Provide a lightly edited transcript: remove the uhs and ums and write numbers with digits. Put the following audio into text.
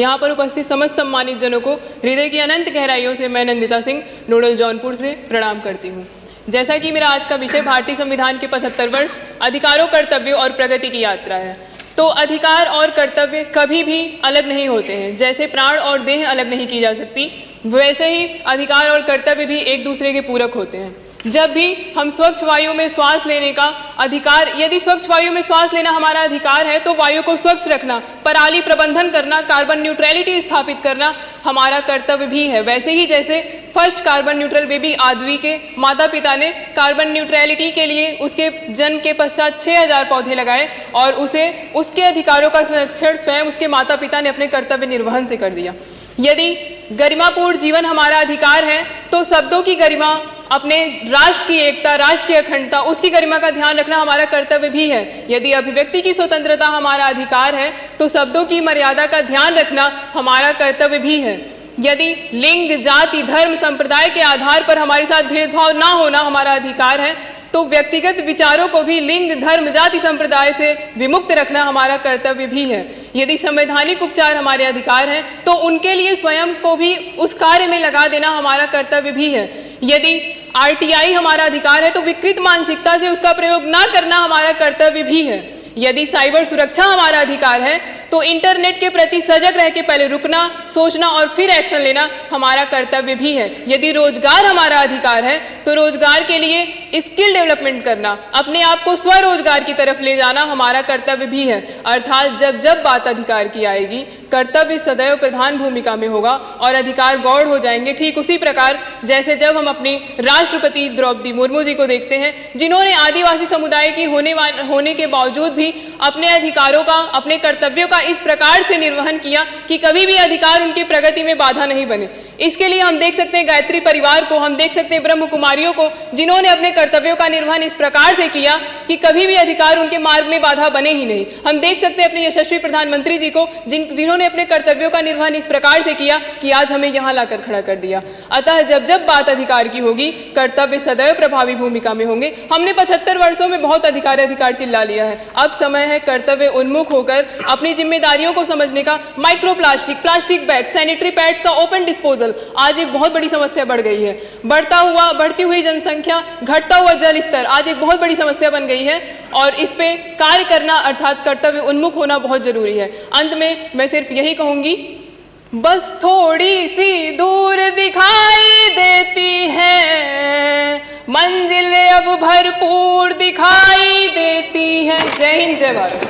यहाँ पर उपस्थित समस्त सम्मानित जनों को हृदय की अनंत गहराइयों से मैं नंदिता सिंह नोडल जौनपुर से प्रणाम करती हूँ। जैसा कि मेरा आज का विषय भारतीय संविधान के 75 वर्ष अधिकारों, कर्तव्यों और प्रगति की यात्रा है, तो अधिकार और कर्तव्य कभी भी अलग नहीं होते हैं। जैसे प्राण और देह अलग नहीं की जा सकती, वैसे ही अधिकार और कर्तव्य भी एक दूसरे के पूरक होते हैं। जब भी हम स्वच्छ वायु में श्वास लेने का अधिकार, यदि स्वच्छ वायु में श्वास लेना हमारा अधिकार है तो वायु को स्वच्छ रखना, पराली प्रबंधन करना, कार्बन न्यूट्रलिटी स्थापित करना हमारा कर्तव्य भी है। वैसे ही जैसे फर्स्ट कार्बन न्यूट्रल बेबी आदवी के माता पिता ने कार्बन न्यूट्रलिटी के लिए उसके जन्म के पश्चात 6000 पौधे लगाए और उसे उसके अधिकारों का संरक्षण स्वयं उसके माता पिता ने अपने कर्तव्य निर्वहन से कर दिया। यदि गरिमापूर्ण जीवन हमारा अधिकार है तो शब्दों की गरिमा, अपने राष्ट्र की एकता, राष्ट्र की अखंडता, उसकी गरिमा का ध्यान रखना हमारा कर्तव्य भी है। यदि अभिव्यक्ति की स्वतंत्रता हमारा अधिकार है तो शब्दों की मर्यादा का ध्यान रखना हमारा कर्तव्य भी है। यदि लिंग, जाति, धर्म, संप्रदाय के आधार पर हमारे साथ भेदभाव ना होना हमारा अधिकार है तो व्यक्तिगत विचारों को भी लिंग, धर्म, जाति, संप्रदाय से विमुक्त रखना हमारा कर्तव्य भी है। यदि संवैधानिक उपचार हमारे अधिकार हैं तो उनके लिए स्वयं को भी उस कार्य में लगा देना हमारा कर्तव्य भी है। यदि आरटीआई हमारा अधिकार है तो विकृत मानसिकता से उसका प्रयोग ना करना हमारा कर्तव्य भी है। यदि साइबर सुरक्षा हमारा अधिकार है तो इंटरनेट के प्रति सजग रह के पहले रुकना, सोचना और फिर एक्शन लेना हमारा कर्तव्य भी है। यदि रोजगार हमारा अधिकार है तो रोजगार के लिए स्किल डेवलपमेंट करना, अपने आप को स्वरोजगार की तरफ ले जाना हमारा कर्तव्य भी है। अर्थात जब जब बात अधिकार की आएगी, कर्तव्य सदैव प्रधान भूमिका में होगा और अधिकार गौड़ हो जाएंगे। ठीक उसी प्रकार जैसे जब हम अपनी राष्ट्रपति द्रौपदी मुर्मू जी को देखते हैं, जिन्होंने आदिवासी समुदाय की होने के बावजूद भी अपने अधिकारों का, अपने कर्तव्यों का इस प्रकार से निर्वहन किया कि कभी भी अधिकार उनकी प्रगति में बाधा नहीं बने। इसके लिए हम देख सकते हैं गायत्री परिवार को, हम देख सकते हैं ब्रह्म कुमारियों को, जिन्होंने अपने कर्तव्यों का निर्वहन इस प्रकार से किया कि कभी भी अधिकार उनके मार्ग में बाधा बने ही नहीं। हम देख सकते हैं अपने यशस्वी प्रधानमंत्री जी को, जिन्होंने अपने कर्तव्यों का निर्वहन इस प्रकार से किया कि आज हमें यहाँ लाकर खड़ा कर दिया। अतः जब जब बात अधिकार की होगी, कर्तव्य सदैव प्रभावी भूमिका में होंगे। हमने 75 वर्षों में बहुत अधिकार चिल्ला लिया है, अब समय है कर्तव्य उन्मुख होकर अपनी जिम्मेदारियों को समझने का। Micro plastic, plastic bag, sanitary pads का ओपन डिस्पोजल आज एक बहुत बड़ी समस्या बढ़ गई है। बढ़ती हुई जनसंख्या, घटता हुआ जल स्तर आज एक बहुत बड़ी समस्या बन गई है और इस पे कार्य करना अर्थात कर्तव्य उन्मुख होना बहुत जरूरी है। अंत में मैं सिर्फ यही कहूंगी, बस थोड़ी सी दूर दिखाई देती है, मंजिल अब भरपूर दिखाई देती है। जय हिंद, जय भारत।